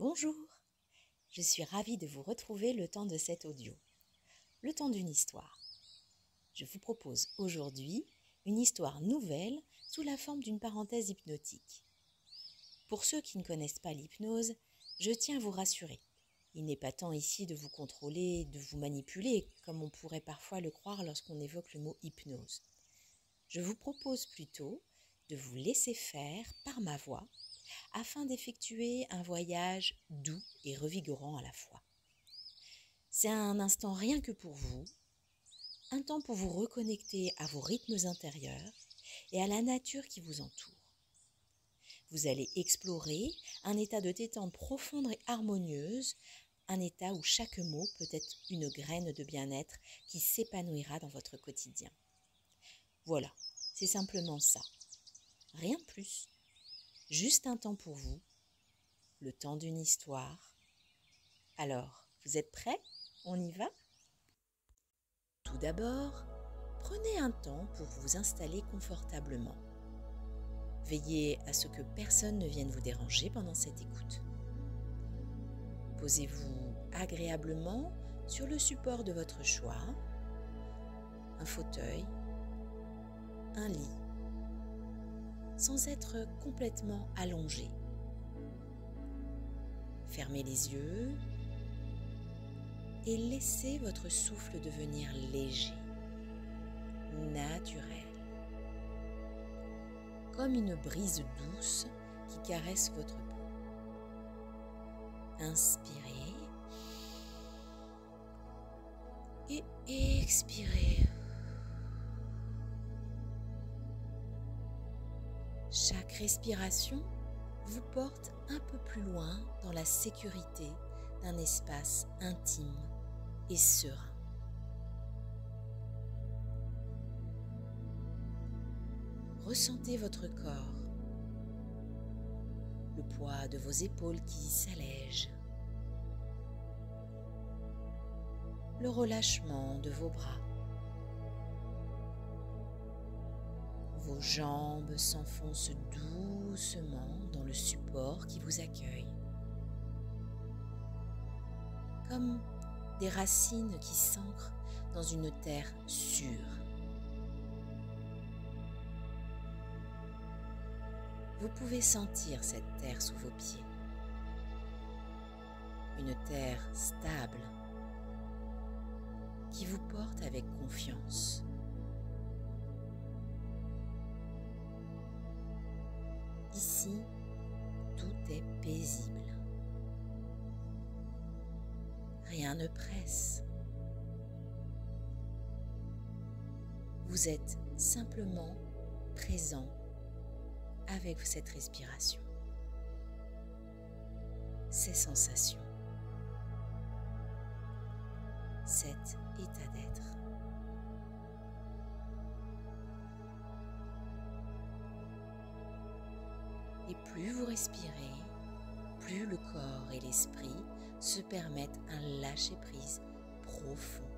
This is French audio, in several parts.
Bonjour, je suis ravie de vous retrouver le temps de cet audio, le temps d'une histoire. Je vous propose aujourd'hui une histoire nouvelle sous la forme d'une parenthèse hypnotique. Pour ceux qui ne connaissent pas l'hypnose, je tiens à vous rassurer. Il n'est pas temps ici de vous contrôler, de vous manipuler, comme on pourrait parfois le croire lorsqu'on évoque le mot hypnose. Je vous propose plutôt de vous laisser faire par ma voix, afin d'effectuer un voyage doux et revigorant à la fois. C'est un instant rien que pour vous, un temps pour vous reconnecter à vos rythmes intérieurs et à la nature qui vous entoure. Vous allez explorer un état de détente profonde et harmonieuse, un état où chaque mot peut être une graine de bien-être qui s'épanouira dans votre quotidien. Voilà, c'est simplement ça. Rien de plus. Juste un temps pour vous, le temps d'une histoire. Alors, vous êtes prêts? On y va? Tout d'abord, prenez un temps pour vous installer confortablement. Veillez à ce que personne ne vienne vous déranger pendant cette écoute. Posez-vous agréablement sur le support de votre choix, un fauteuil, un lit, sans être complètement allongé. Fermez les yeux et laissez votre souffle devenir léger, naturel, comme une brise douce qui caresse votre peau. Inspirez et expirez. Chaque respiration vous porte un peu plus loin dans la sécurité d'un espace intime et serein. Ressentez votre corps, le poids de vos épaules qui s'allègent, le relâchement de vos bras. Vos jambes s'enfoncent doucement dans le support qui vous accueille, comme des racines qui s'ancrent dans une terre sûre. Vous pouvez sentir cette terre sous vos pieds, une terre stable qui vous porte avec confiance. Ici, tout est paisible. Rien ne presse. Vous êtes simplement présent avec cette respiration, ces sensations, cet état d'être. Et plus vous respirez, plus le corps et l'esprit se permettent un lâcher-prise profond,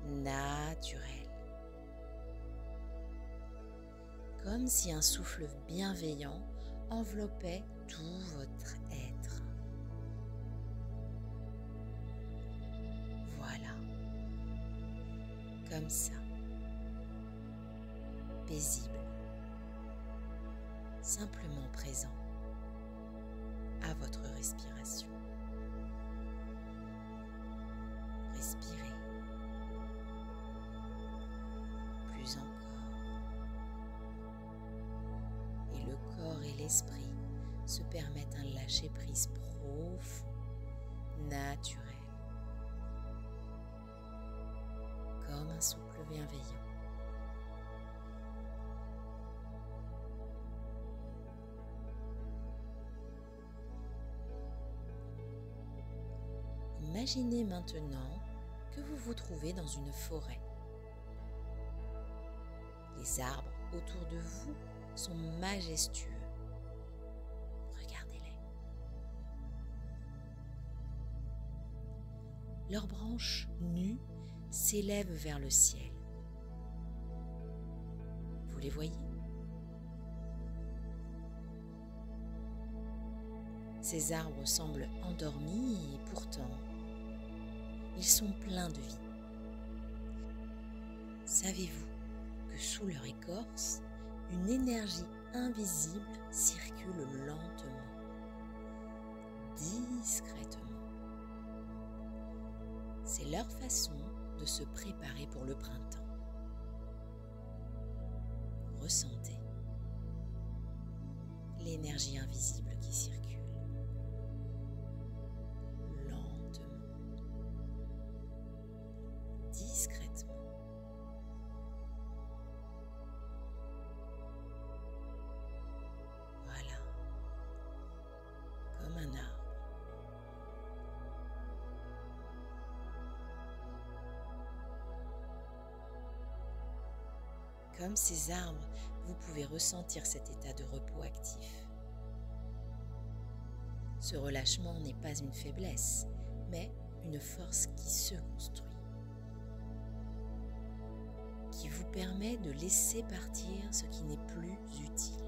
naturel. Comme si un souffle bienveillant enveloppait tout votre être. Voilà, comme ça, paisible, simplement présent à votre respiration. Respirez, plus encore. Le corps et l'esprit se permettent un lâcher-prise profond, naturel, comme un souffle bienveillant. Imaginez maintenant que vous vous trouvez dans une forêt. Les arbres autour de vous sont majestueux. Regardez-les. Leurs branches nues s'élèvent vers le ciel. Vous les voyez? Ces arbres semblent endormis et pourtant, ils sont pleins de vie. Savez-vous que sous leur écorce, une énergie invisible circule lentement, discrètement. C'est leur façon de se préparer pour le printemps. Ressentez l'énergie invisible qui circule lentement, discrètement. Voilà, comme un arbre. Comme ces arbres, vous pouvez ressentir cet état de repos actif. Ce relâchement n'est pas une faiblesse, mais une force qui se construit, qui vous permet de laisser partir ce qui n'est plus utile.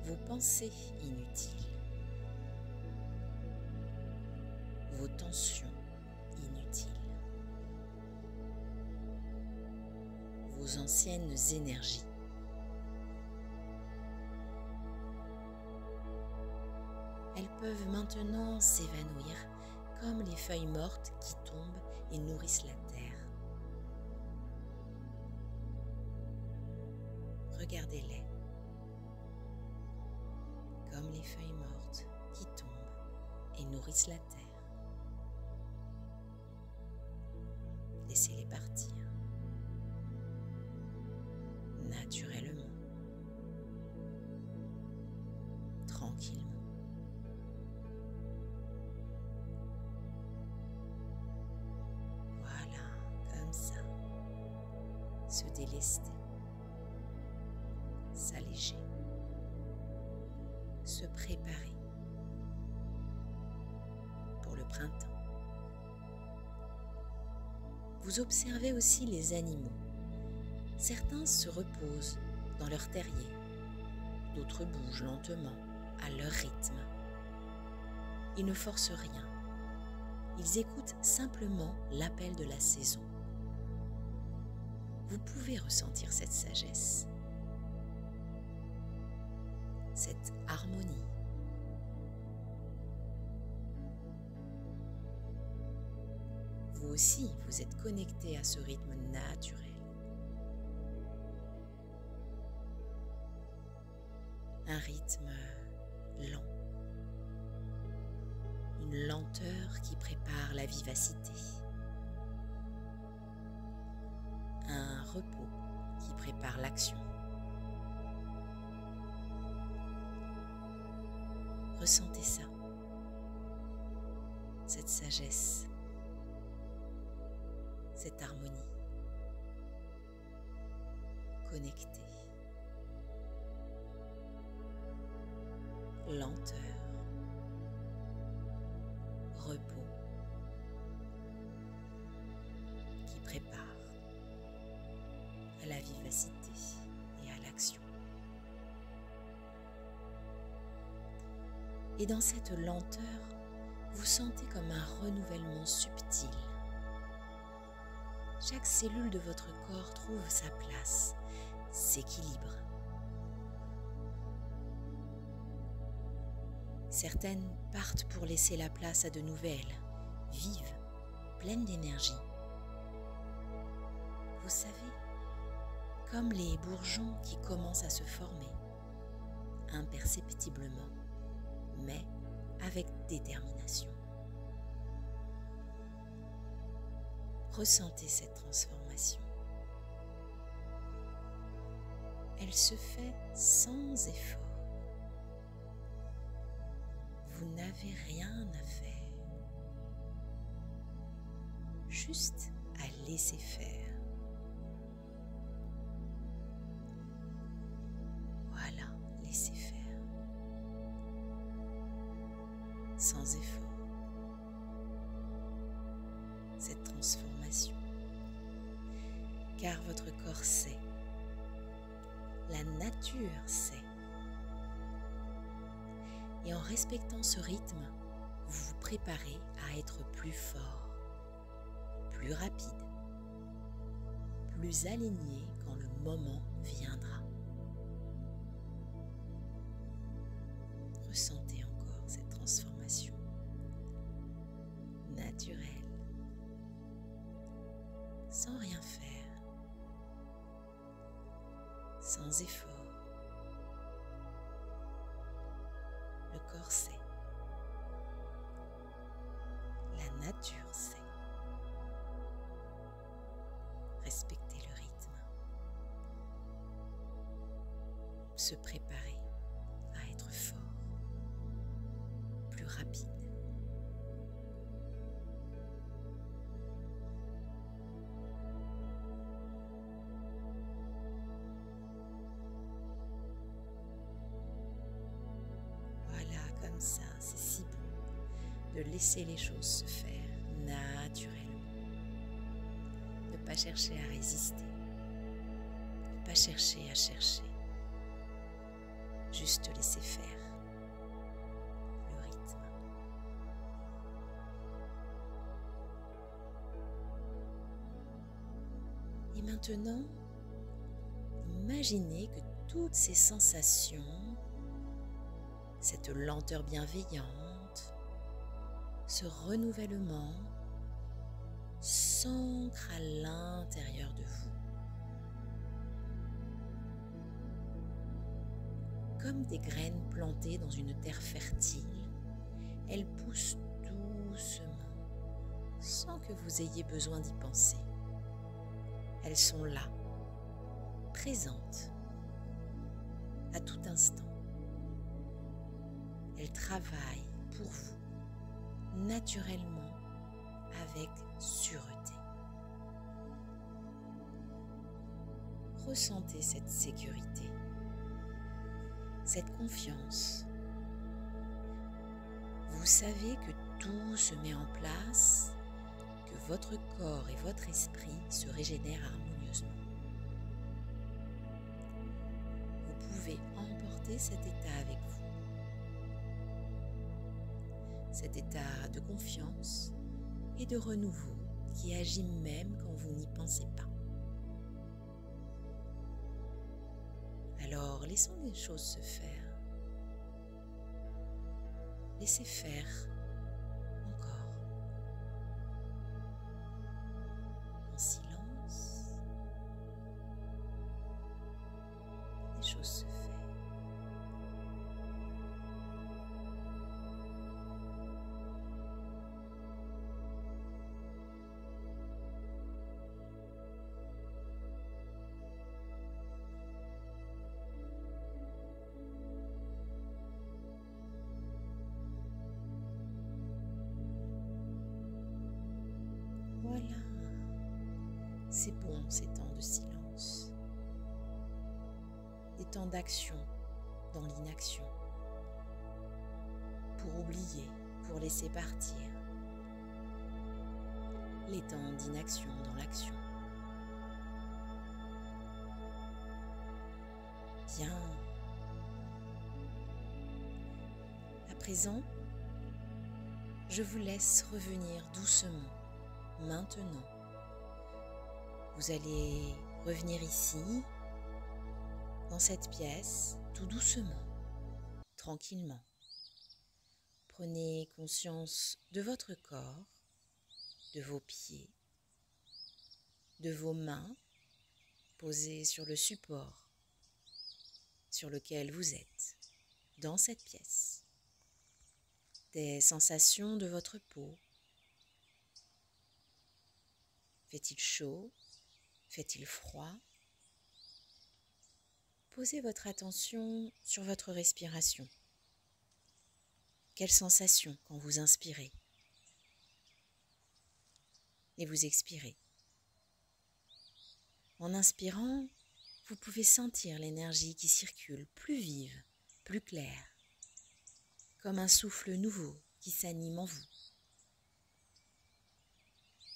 Vos pensées inutiles, vos tensions inutiles, vos anciennes énergies. Elles peuvent maintenant s'évanouir comme les feuilles mortes qui tombent et nourrissent la terre. Regardez-les comme les feuilles mortes qui tombent et nourrissent la terre. Laissez-les partir naturellement, tranquillement. Voilà, comme ça, se délester, s'alléger, se préparer pour le printemps. Vous observez aussi les animaux. Certains se reposent dans leur terrier, d'autres bougent lentement, à leur rythme. Ils ne forcent rien, ils écoutent simplement l'appel de la saison. Vous pouvez ressentir cette sagesse, cette harmonie. Vous aussi, vous êtes connecté à ce rythme naturel. Un rythme lent, une lenteur qui prépare la vivacité, un repos qui prépare l'action. Ressentez ça, cette sagesse, cette harmonie, connectée. Lenteur, repos, qui prépare à la vivacité et à l'action. Et dans cette lenteur, vous sentez comme un renouvellement subtil. Chaque cellule de votre corps trouve sa place, s'équilibre. Certaines partent pour laisser la place à de nouvelles, vives, pleines d'énergie. Vous savez, comme les bourgeons qui commencent à se former, imperceptiblement, mais avec détermination. Ressentez cette transformation. Elle se fait sans effort. Vous n'avez rien à faire, juste à laisser faire. Voilà, laissez faire, sans effort, cette transformation, car votre corps sait, la nature sait Et en respectant ce rythme, vous vous préparez à être plus fort, plus rapide, plus aligné quand le moment viendra. Ressentez encore cette transformation naturelle, sans rien faire, sans effort. Le corps sait, la nature sait. Respectez le rythme, se préparer à être fort, plus rapide. Voilà, comme ça, c'est si bon de laisser les choses se faire naturellement. Ne pas chercher à résister, ne pas chercher à chercher, juste laisser faire le rythme. Et maintenant, imaginez que toutes ces sensations, cette lenteur bienveillante, ce renouvellement s'ancre à l'intérieur de vous. Comme des graines plantées dans une terre fertile, elles poussent doucement, sans que vous ayez besoin d'y penser. Elles sont là, présentes, à tout instant. Elles travaillent pour vous, naturellement, avec sûreté. Ressentez cette sécurité, cette confiance. Vous savez que tout se met en place, que votre corps et votre esprit se régénèrent harmonieusement. Vous pouvez emporter cet état avec vous. Cet état de confiance et de renouveau qui agit même quand vous n'y pensez pas. Alors, laissons les choses se faire. Laissez faire encore. En silence, les choses se font. Voilà, c'est bon ces temps de silence, des temps d'action dans l'inaction, pour oublier, pour laisser partir, les temps d'inaction dans l'action. Bien. À présent, je vous laisse revenir doucement. Maintenant, vous allez revenir ici, dans cette pièce, tout doucement, tranquillement. Prenez conscience de votre corps, de vos pieds, de vos mains posées sur le support sur lequel vous êtes, dans cette pièce. Des sensations de votre peau. Fait-il chaud? Fait-il froid? Posez votre attention sur votre respiration. Quelles sensations quand vous inspirez et vous expirez? En inspirant, vous pouvez sentir l'énergie qui circule plus vive, plus claire, comme un souffle nouveau qui s'anime en vous.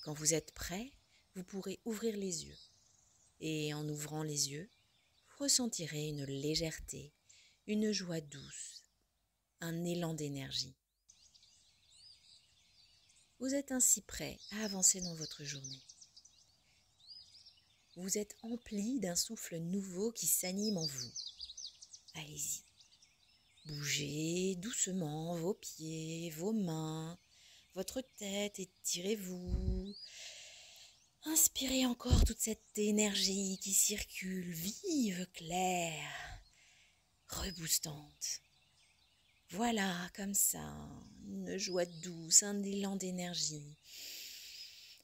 Quand vous êtes prêt, vous pourrez ouvrir les yeux. Et en ouvrant les yeux, vous ressentirez une légèreté, une joie douce, un élan d'énergie. Vous êtes ainsi prêt à avancer dans votre journée. Vous êtes empli d'un souffle nouveau qui s'anime en vous. Allez-y. Bougez doucement vos pieds, vos mains, votre tête, étirez-vous. Inspirez encore toute cette énergie qui circule, vive, claire, reboostante. Voilà, comme ça, une joie douce, un élan d'énergie.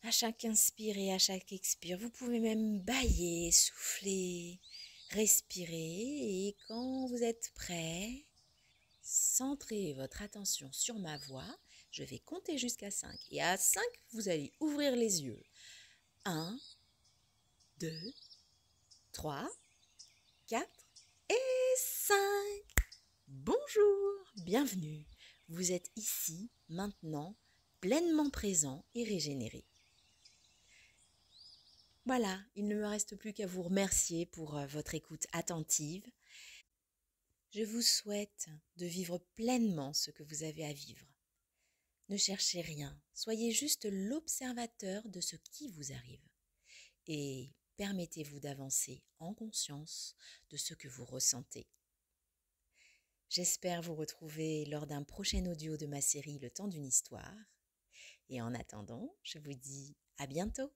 À chaque inspire et à chaque expire, vous pouvez même bâiller, souffler, respirer. Et quand vous êtes prêt, centrez votre attention sur ma voix. Je vais compter jusqu'à 5. Et à 5, vous allez ouvrir les yeux. 1, 2, 3, 4 et 5. Bonjour, bienvenue. Vous êtes ici, maintenant, pleinement présent et régénéré. Voilà, il ne me reste plus qu'à vous remercier pour votre écoute attentive. Je vous souhaite de vivre pleinement ce que vous avez à vivre. Ne cherchez rien, soyez juste l'observateur de ce qui vous arrive. Et permettez-vous d'avancer en conscience de ce que vous ressentez. J'espère vous retrouver lors d'un prochain audio de ma série Le temps d'une histoire. Et en attendant, je vous dis à bientôt.